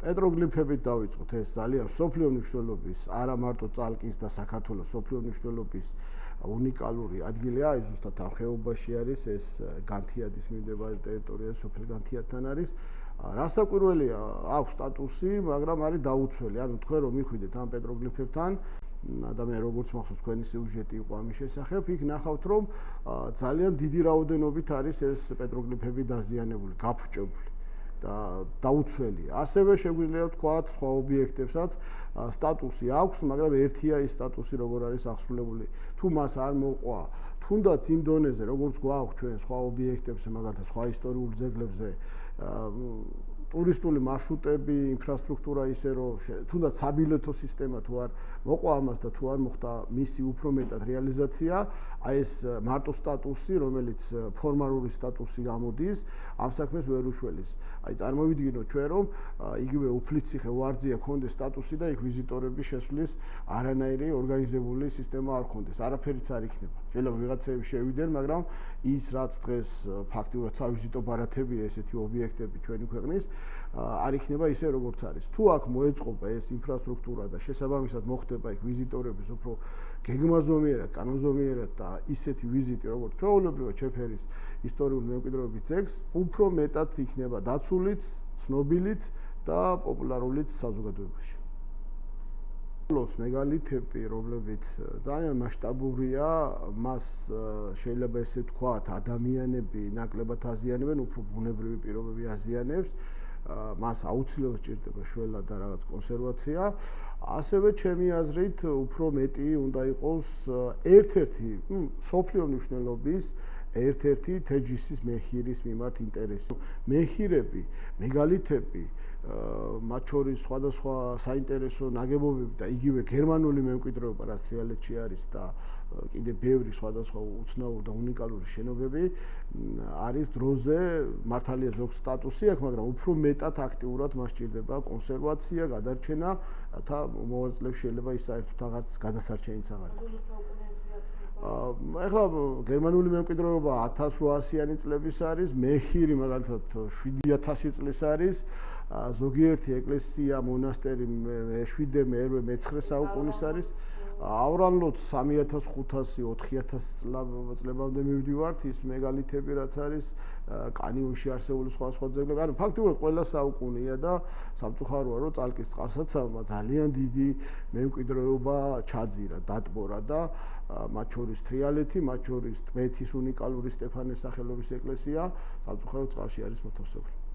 პეტროგლიფებით დავიწყოთ, ეს ძალიან სოფლიო მნიშვნელობის, არა მარტო წალკის და საქართველოს სოფლიო მნიშვნელობის უნიკალური ადგილია, ეს ზუსტად ამ ხეობაში არის, ეს განთიადის მიმდებარე ტერიტორია, სოფელ განთიადთან არის. რასაკვირველია, აქვს სტატუსი, მაგრამ არის დაუცველი. ანუ თქვენ რომ მიხვიდეთ ამ პეტროგლიფებთან, ადამიანი როგორც მახსოვს თქვენი სიუჟეტი იყო ამის შესახებ, იქ ნახავთ რომ ძალიან დიდი რაოდენობით არის ეს პეტროგლიფები დაზიანებული, გაფუჭებული. დაუცველია. ასევე შეგვიძლია ვთქვათ სხვა ობიექტებსაც სტატუსი აქვს, მაგრამ ერთია ის სტატუსი, როგორ არის აღსრულებული. თუ მას არ მოყვა, თუნდაც იმ დონეზე, როგორც გვაქვს ჩვენ სხვა ობიექტებზე, მაგალითად სხვა ისტორიულ ძეგლებზე, ტურისტული მარშრუტები, ინფრასტრუქტურა ისე რომ თუნდაც საბილეთო სისტემა თუ არ მოყვა ამას და თუ არ მოხდა მისი უფრო მეტად რეალიზაცია, აი ეს მარტო სტატუსი, რომელიც ფორმალური სტატუსი გამოდის, ამ საქმეს ვერ უშველის. აი წარმოვიდგინოთ ჩვენ რომ იგივე უფლიციხე ვარძია ქონდეს სტატუსი და იქ ვიზიტორების შესვლის არანაირი ორგანიზებული სისტემა არ ქონდეს, არაფერიც არ იქნება. შეიძლება ვიღაცები შევიდნენ, მაგრამ ის რაც დღეს ფაქტიურად სავიზიტო ბარათებია ესეთი ობიექტები ჩვენი ქვეყნის არ იქნება ისე როგორც არის. თუ აქ მოეწყობა ეს ინფრასტრუქტურა და შესაბამისად მოხდება იქ ვიზიტორების უფრო გეგმაზომიერად, კანონზომიერად და ისეთი ვიზიტი, როგორც ჩვეულებრივად შეფერის ისტორიული მემკვიდრეობის ძეგლს, უფრო მეტად იქნება დაცულიც, ცნობილიც და პოპულარულიც საზოგადოებაში. მეგალითები, რომლებიც ძალიან მასშტაბურია, მას შეიძლება ესე ვთქვათ, ადამიანები ნაკლებად აზიანებენ, უფრო ბუნებრივი პირობები აზიანებს. მას აუცილებლად სჭირდება შველა და რაღაც კონსერვაცია. ასევე ჩემი აზრით უფრო მეტი უნდა იყოს ერთ-ერთი სოფლიო მნიშვნელობის ერთ-ერთი თეჯისის მეჰირის მიმართ ინტერესი. მეჰირები, მეგალითები, მათ შორის სხვადასხვა საინტერესო ნაგებობები და იგივე გერმანული მემკვიდრეობა, რაც თრიალეთში არის და კიდე ბევრი სხვადასხვა უცნაური და უნიკალური შენობები არის დროზე მართალია ზოგ სტატუსი აქვს, მაგრამ უფრო მეტად აქტიურად მას სჭირდება კონსერვაცია, გადარჩენა, რათა მომავალ წლებში შეიძლება ის საერთოდ აღარც გადასარჩენიც აღარ იყოს. ეხლა გერმანული მემკვიდრეობა 1800-იანი წლების არის, მეჰირი მაგალითად 7000 წლის არის, ზოგიერთი ეკლესია, მონასტერი მე-7, მე-8, მე-9 საუკუნის არის. ავრანლოდ 3500-4000 წლებამდე მივდივართ, ის მეგალითები რაც არის, კანიონში არსებული სხვა ძეგლები, ანუ ფაქტობრივად ყველა საუკუნეა და სამწუხაროა, რომ წალკის წყალსაცავმა ძალიან დიდი მემკვიდრეობა ჩაძირა, დატბორა და მათ შორის თრიალეთი, მათ შორის ტბეთის უნიკალური სტეფანეს სახელობის ეკლესია, სამწუხაროდ წყალში არის მოთავსებული.